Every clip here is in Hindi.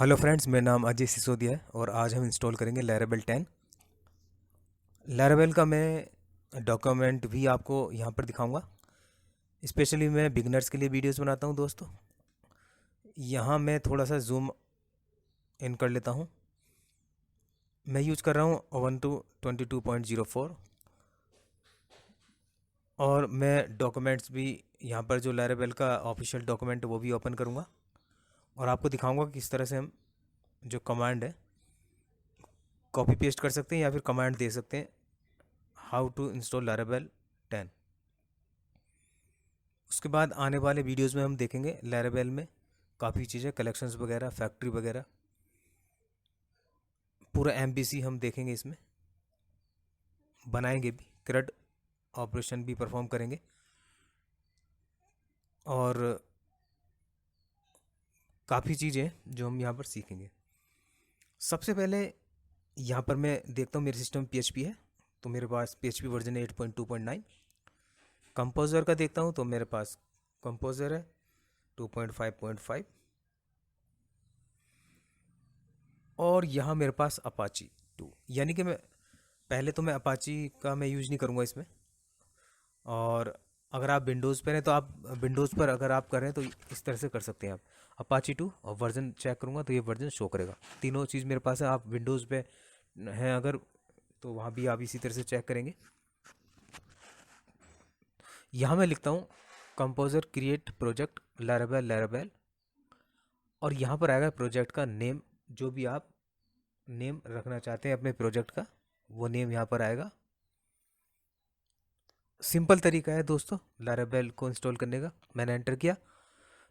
हेलो फ्रेंड्स, मेरा नाम अजय सिसोदिया है और आज हम इंस्टॉल करेंगे लैरावेल 10। लैरावेल का मैं डॉक्यूमेंट भी आपको यहाँ पर दिखाऊंगा। स्पेशली मैं बिगनर्स के लिए वीडियोस बनाता हूँ दोस्तों। यहाँ मैं थोड़ा सा जूम इन कर लेता हूँ। मैं यूज कर रहा हूँ Ubuntu 22.04 और मैं डॉक्यूमेंट्स भी यहाँ पर जो लैरावेल का ऑफिशियल डॉक्यूमेंट वो भी ओपन करूँगा और आपको दिखाऊँगा कि किस तरह से हम जो कमांड है कॉपी पेस्ट कर सकते हैं या फिर कमांड दे सकते हैं। How to install Laravel 10। उसके बाद आने वाले वीडियोस में हम देखेंगे लैरावेल में काफ़ी चीज़ें, कलेक्शंस वगैरह, फैक्ट्री वगैरह, पूरा एमबीसी हम देखेंगे, इसमें बनाएंगे भी, CRUD ऑपरेशन भी परफॉर्म करेंगे और काफ़ी चीज़ें जो हम यहाँ पर सीखेंगे। सबसे पहले यहाँ पर मैं देखता हूँ मेरे सिस्टम PHP है तो मेरे पास PHP वर्जन है 8.2.9। कंपोज़र का देखता हूँ तो मेरे पास कंपोज़र है 2.5.5 और यहाँ मेरे पास अपाची 2। यानी कि मैं पहले तो मैं अपाची का मैं यूज़ नहीं करूँगा इसमें। और अगर आप विंडोज़ पर हैं तो आप विंडोज़ पर अगर आप करें तो इस तरह से कर सकते हैं। आप अपाची 2 और वर्जन चेक करूँगा तो ये वर्जन शो करेगा। तीनों चीज़ मेरे पास है। आप विंडोज़ पे हैं अगर तो वहाँ भी आप इसी तरह से चेक करेंगे। यहाँ मैं लिखता हूँ कंपोज़र क्रिएट प्रोजेक्ट लैरावेल और यहाँ पर आएगा प्रोजेक्ट का नेम। जो भी आप नेम रखना चाहते हैं अपने प्रोजेक्ट का वो नेम यहाँ पर आएगा। सिंपल तरीका है दोस्तों लैरावेल को इंस्टॉल करने का। मैंने एंटर किया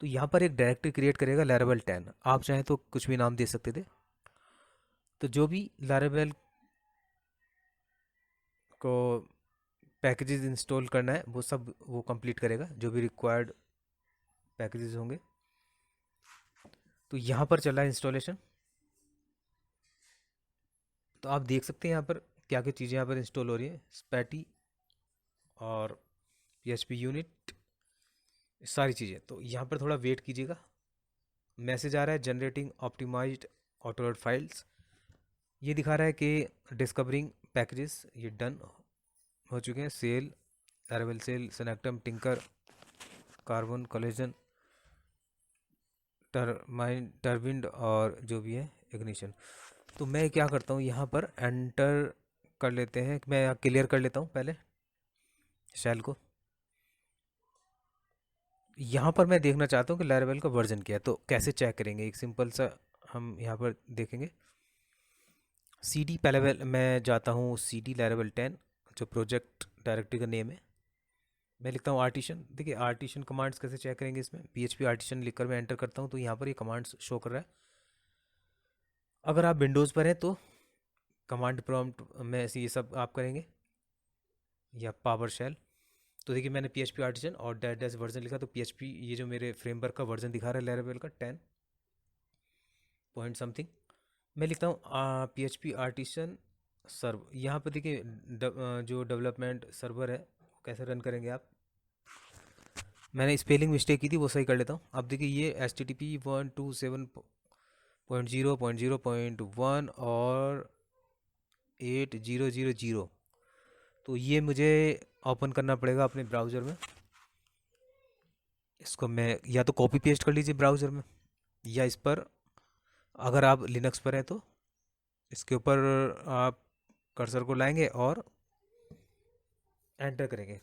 तो यहाँ पर एक डायरेक्टरी क्रिएट करेगा लैरावेल 10। आप चाहें तो कुछ भी नाम दे सकते थे। तो जो भी लैरावेल को पैकेजेस इंस्टॉल करना है वो सब वो कंप्लीट करेगा, जो भी रिक्वायर्ड पैकेजेस होंगे। तो यहाँ पर चला है इंस्टॉलेशन। तो आप देख सकते हैं यहाँ पर क्या क्या चीज़ें यहाँ पर इंस्टॉल हो रही है। स्पैटी और PHP यूनिट, सारी चीज़ें। तो यहाँ पर थोड़ा वेट कीजिएगा। मैसेज आ रहा है जनरेटिंग ऑप्टिमाइज्ड ऑटोलोड फाइल्स। ये दिखा रहा है कि डिस्कवरिंग पैकेजेस ये डन हो चुके हैं। Sail, Laravel sail, Sanctum, Tinker, Carbon Collision, Termwind, टर्बिंड और जो भी है इग्निशन। तो मैं क्या करता हूँ यहाँ पर एंटर कर लेते हैं। मैं यहाँ क्लियर कर लेता हूँ पहले शेल को। यहाँ पर मैं देखना चाहता हूँ कि लैरावेल का वर्जन क्या है। तो कैसे चेक करेंगे, एक सिंपल सा हम यहाँ पर देखेंगे। CD पहले मैं जाता हूँ CD लैरावेल 10 जो प्रोजेक्ट डायरेक्टरी का नेम है। मैं लिखता हूँ आर्टिशन। देखिए आर्टिशन कमांड्स कैसे चेक करेंगे इसमें। PHP आर्टिशन लिखकर मैं एंटर करता हूँ तो यहाँ पर ये कमांड्स शो कर रहा है। अगर आप विंडोज़ पर हैं तो कमांड प्रॉम्प्ट में ऐसे ये सब आप करेंगे या पावर शेल। तो देखिए मैंने PHP आर्टिसन और डैश डैश वर्जन लिखा तो PHP ये जो मेरे फ्रेमवर्क का वर्जन दिखा रहा है लैरावेल का 10 पॉइंट समथिंग। मैं लिखता हूँ PHP आर्टिसन सर्व। यहाँ पर देखिए जो डेवलपमेंट सर्वर है वो कैसे रन करेंगे आप। मैंने स्पेलिंग मिस्टेक की थी वो सही कर लेता हूँ। अब देखिए ये HTTP 127.0.0.1 और 8000। तो ये मुझे ओपन करना पड़ेगा अपने ब्राउज़र में। इसको मैं या तो कॉपी पेस्ट कर लीजिए ब्राउज़र में या इस पर अगर आप लिनक्स पर हैं तो इसके ऊपर आप कर्सर को लाएंगे और एंटर करेंगे।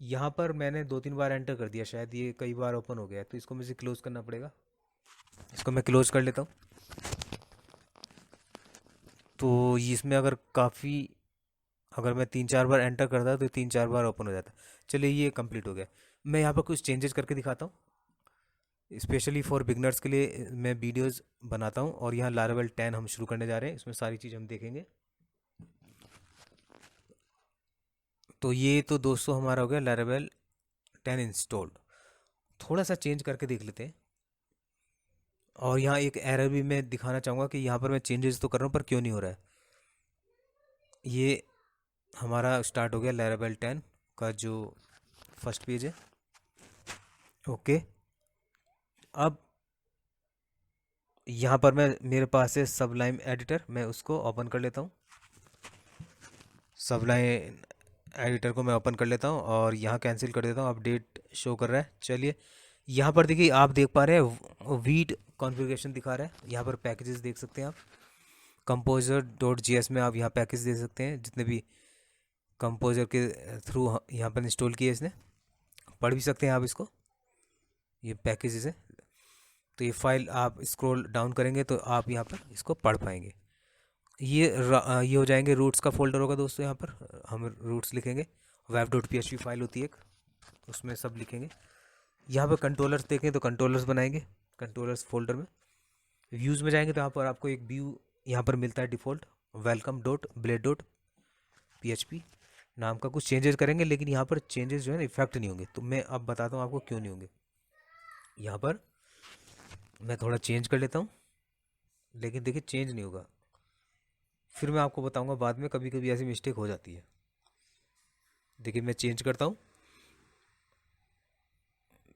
यहाँ पर मैंने 2-3 बार एंटर कर दिया, शायद ये कई बार ओपन हो गया है तो इसको मुझे क्लोज़ करना पड़ेगा। इसको मैं क्लोज़ कर लेता हूँ। तो इसमें अगर काफ़ी अगर मैं 3-4 बार एंटर करता तो 3-4 बार ओपन हो जाता। चलिए ये कंप्लीट हो गया। मैं यहाँ पर कुछ चेंजेस करके दिखाता हूँ। स्पेशली फॉर बिगनर्स के लिए मैं वीडियोस बनाता हूँ और यहाँ लैरावेल 10 हम शुरू करने जा रहे हैं। इसमें सारी चीज़ हम देखेंगे। तो ये तो दोस्तों हमारा हो गया लैरावेल 10 इंस्टॉल्ड। थोड़ा सा चेंज करके देख लेते हैं। और यहाँ एक एरर भी मैं दिखाना चाहूँगा कि यहाँ पर मैं चेंजेस तो कर रहा हूँ पर क्यों नहीं हो रहा है। ये हमारा स्टार्ट हो गया लैरावेल 10 का जो फर्स्ट पेज है। ओके, अब यहाँ पर मैं मेरे पास है सबलाइम एडिटर, मैं उसको ओपन कर लेता हूँ। सबलाइम एडिटर को मैं ओपन कर लेता हूँ और यहाँ कैंसिल कर देता हूँ। अपडेट शो कर रहा है। चलिए यहाँ पर देखिए, आप देख पा रहे हैं वीड कॉन्फ़िगरेशन दिखा रहा है। यहाँ पर पैकेजेस देख सकते हैं आप। कंपोजर डॉट जी एस में आप यहाँ पैकेज दे सकते हैं, जितने भी कंपोजर के थ्रू यहाँ पर इंस्टॉल किए इसने। पढ़ भी सकते हैं आप इसको, ये पैकेजेस है। तो ये फाइल आप स्क्रॉल डाउन करेंगे तो आप यहाँ पर इसको पढ़ पाएंगे। ये हो जाएंगे रूट्स का फोल्डर होगा दोस्तों। यहाँ पर हम रूट्स लिखेंगे। Web dot P H P file होती है एक, उसमें सब लिखेंगे। यहाँ पर कंट्रोलर्स देखें तो कंट्रोलर्स बनाएंगे कंट्रोलर्स फोल्डर में। व्यूज़ में जाएंगे तो यहाँ पर आपको एक व्यू यहाँ पर मिलता है default, welcome dot blade dot P H P नाम का। कुछ चेंजेस करेंगे, लेकिन यहाँ पर चेंजेस जो है ना इफेक्ट नहीं होंगे। तो मैं अब बताता हूँ आपको क्यों नहीं होंगे। यहाँ पर मैं थोड़ा चेंज कर लेता हूँ, लेकिन देखिए चेंज नहीं होगा। फिर मैं आपको बताऊंगा बाद में, कभी कभी ऐसी मिस्टेक हो जाती है। देखिए मैं चेंज करता हूँ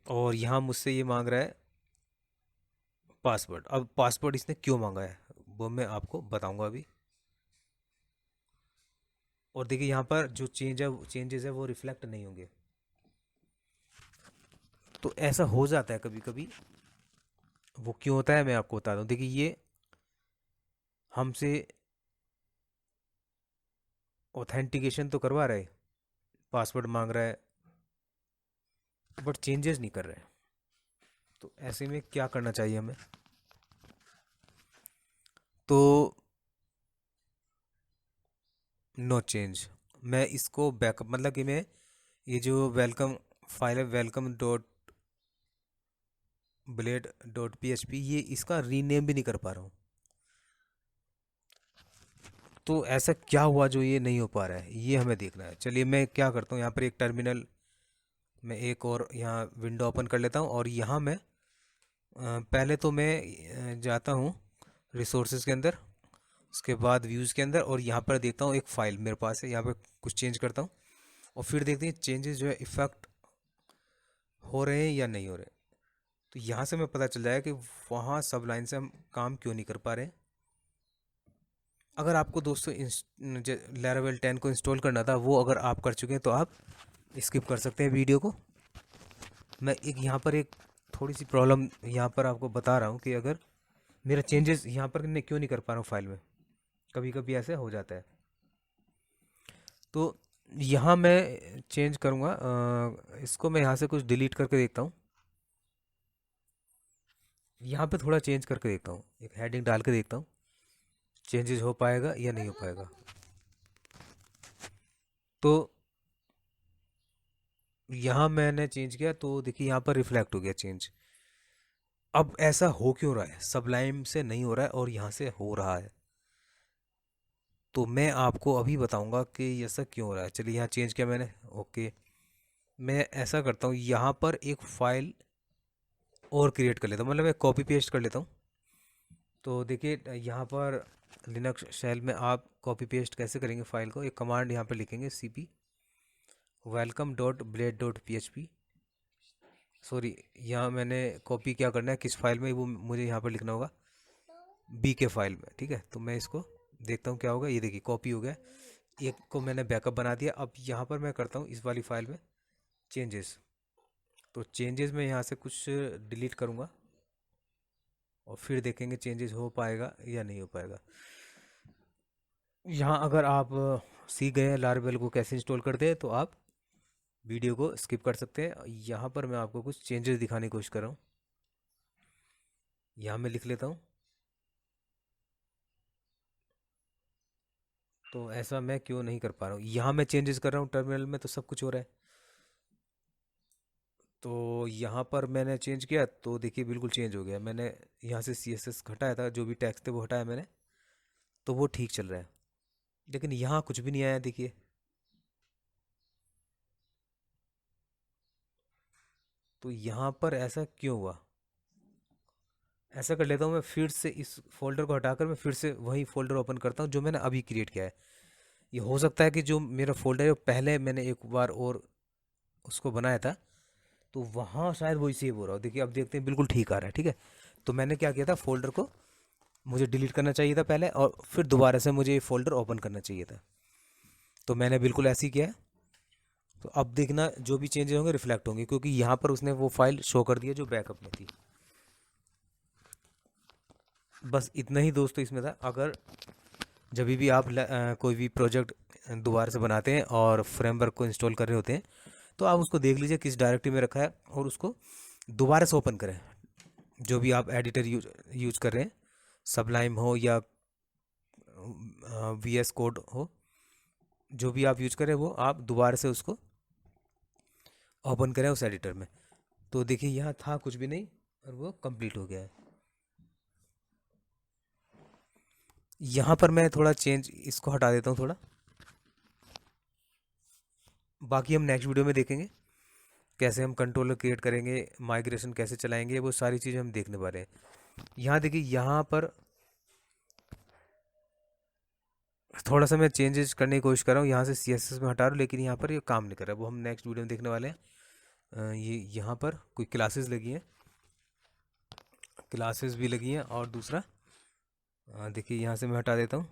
और यहाँ मुझसे ये मांग रहा है पासवर्ड। अब पासवर्ड इसने क्यों मांगा है वो मैं आपको बताऊंगा अभी। और देखिए यहाँ पर जो चेंजेस है वो रिफ्लेक्ट नहीं होंगे। तो ऐसा हो जाता है कभी कभी। वो क्यों होता है मैं आपको बता दूं। देखिए ये हमसे ऑथेंटिकेशन तो करवा रहा है, पासवर्ड मांग रहा है, बट चेंजेस नहीं कर रहा है। तो ऐसे में क्या करना चाहिए हमें। तो नो चेंज, मैं इसको बैकअप, मतलब कि मैं ये जो वेलकम फाइल है welcome dot blade dot P H P, ये इसका रीनेम भी नहीं कर पा रहा हूँ। तो ऐसा क्या हुआ जो ये नहीं हो पा रहा है, ये हमें देखना है। चलिए मैं क्या करता हूँ, यहाँ पर एक टर्मिनल में एक और यहाँ विंडो ओपन कर लेता हूँ। और यहाँ मैं पहले तो मैं जाता हूँ रिसोर्सेज के अंदर, उसके बाद व्यूज़ के अंदर, और यहाँ पर देखता हूँ एक फ़ाइल मेरे पास है। यहाँ पर कुछ चेंज करता हूँ और फिर देखते हैं चेंजेस जो है इफ़ेक्ट हो रहे हैं या नहीं हो रहे। तो यहाँ से मैं पता चल जाएगा कि वहाँ सब लाइन से हम काम क्यों नहीं कर पा रहे हैं। अगर आपको दोस्तों लैरावेल 10 को इंस्टॉल करना था, वो अगर आप कर चुके हैं तो आप स्किप कर सकते हैं वीडियो को। मैं एक यहाँ पर एक थोड़ी सी प्रॉब्लम यहाँ पर आपको बता रहा हूँ कि अगर मेरा चेंजेस यहाँ पर क्यों नहीं कर पा रहा हूँ फाइल में, कभी कभी ऐसे हो जाता है। तो यहाँ मैं चेंज करूँगा, इसको मैं यहाँ से कुछ डिलीट करके देखता हूँ। यहाँ पे थोड़ा चेंज करके देखता हूँ, एक हेडिंग डाल के देखता हूँ चेंजेस हो पाएगा या नहीं हो पाएगा। तो यहाँ मैंने चेंज किया तो देखिए यहाँ पर रिफ्लेक्ट हो गया चेंज। अब ऐसा हो क्यों रहा है, सबलाइम से नहीं हो रहा है और यहाँ से हो रहा है। तो मैं आपको अभी बताऊंगा कि ऐसा क्यों हो रहा है। चलिए यहाँ चेंज किया मैंने, ओके। मैं ऐसा करता हूँ, यहाँ पर एक फ़ाइल और क्रिएट कर लेता हूँ, मतलब मैं कॉपी पेस्ट कर लेता हूँ। तो देखिए यहाँ पर लिनक्स शेल में आप कॉपी पेस्ट कैसे करेंगे फाइल को, एक कमांड यहाँ पर लिखेंगे cp welcome dot blade dot P H P. Sorry, यहाँ मैंने कॉपी क्या करना है किस फाइल में, वो मुझे यहाँ पर लिखना होगा बी के फाइल में, ठीक है। तो मैं इसको देखता हूँ क्या होगा। ये देखिए कॉपी हो गया, एक को मैंने बैकअप बना दिया। अब यहाँ पर मैं करता हूँ इस वाली फाइल में चेंजेस। तो चेंजेस में यहाँ से कुछ डिलीट करूँगा और फिर देखेंगे चेंजेस हो पाएगा या नहीं हो पाएगा। यहाँ अगर आप सीख गए हैं लारवेल को कैसे इंस्टॉल करते हैं तो आप वीडियो को स्किप कर सकते हैं। यहाँ पर मैं आपको कुछ चेंजेस दिखाने की कोशिश कर रहा हूँ। यहाँ मैं लिख लेता हूँ। तो ऐसा मैं क्यों नहीं कर पा रहा हूँ, यहाँ मैं चेंजेस कर रहा हूँ टर्मिनल में तो सब कुछ हो रहा है। तो यहाँ पर मैंने चेंज किया तो देखिए बिल्कुल चेंज हो गया। मैंने यहाँ से CSS हटाया था, जो भी टैक्स थे वो हटाया मैंने, तो वो ठीक चल रहा है। लेकिन यहाँ कुछ भी नहीं आया देखिए। तो यहाँ पर ऐसा क्यों हुआ। ऐसा कर लेता हूँ मैं, फिर से इस फोल्डर को हटाकर मैं फिर से वही फोल्डर ओपन करता हूँ जो मैंने अभी क्रिएट किया है। ये हो सकता है कि जो मेरा फोल्डर है वो पहले मैंने एक बार और उसको बनाया था, तो वहाँ शायद वही सेव हो रहा हो। देखिए अब देखते हैं बिल्कुल ठीक आ रहा है, ठीक है। तो मैंने क्या किया था, फोल्डर को मुझे डिलीट करना चाहिए था पहले, और फिर दोबारा से मुझे ये फोल्डर ओपन करना चाहिए था। तो मैंने बिल्कुल ऐसे ही किया है। तो अब देखना जो भी चेंजेस होंगे रिफ्लेक्ट होंगे, क्योंकि यहाँ पर उसने वो फाइल शो कर दिया जो बैकअप में थी। बस इतना ही दोस्तों इसमें था। अगर जब भी आप कोई भी प्रोजेक्ट दोबारा से बनाते हैं और फ्रेमवर्क को इंस्टॉल कर रहे होते हैं, तो आप उसको देख लीजिए किस डायरेक्टरी में रखा है और उसको दोबारा से ओपन करें। जो भी आप एडिटर यूज कर रहे हैं, सबलाइम हो या वी एस कोड हो, जो भी आप यूज करें वो आप दोबारा से उसको ओपन करें उस एडिटर में। तो देखिए यहाँ था कुछ भी नहीं और वो कंप्लीट हो गया है। यहाँ पर मैं थोड़ा चेंज इसको हटा देता हूँ थोड़ा। बाकी हम नेक्स्ट वीडियो में देखेंगे कैसे हम कंट्रोलर क्रिएट करेंगे, माइग्रेशन कैसे चलाएंगे, वो सारी चीज़ें हम देखने वाले हैं। यहाँ देखिए यहाँ पर थोड़ा सा मैं चेंजेस करने की कोशिश कर रहा हूँ, यहाँ से सी एस एस में हटा रहा हूँ, लेकिन यहाँ पर ये काम नहीं कर रहा है। वो हम नेक्स्ट वीडियो में देखने वाले हैं। ये यहाँ पर कोई क्लासेस लगी हैं, क्लासेस भी लगी हैं, और दूसरा देखिए यहाँ से मैं हटा देता हूँ।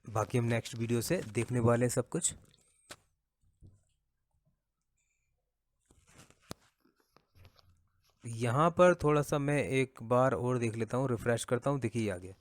बाकी हम नेक्स्ट वीडियो से देखने वाले हैं सब कुछ। यहाँ पर थोड़ा सा मैं एक बार और देख लेता हूँ, रिफ्रेश करता हूँ, देखिए ये आ गया।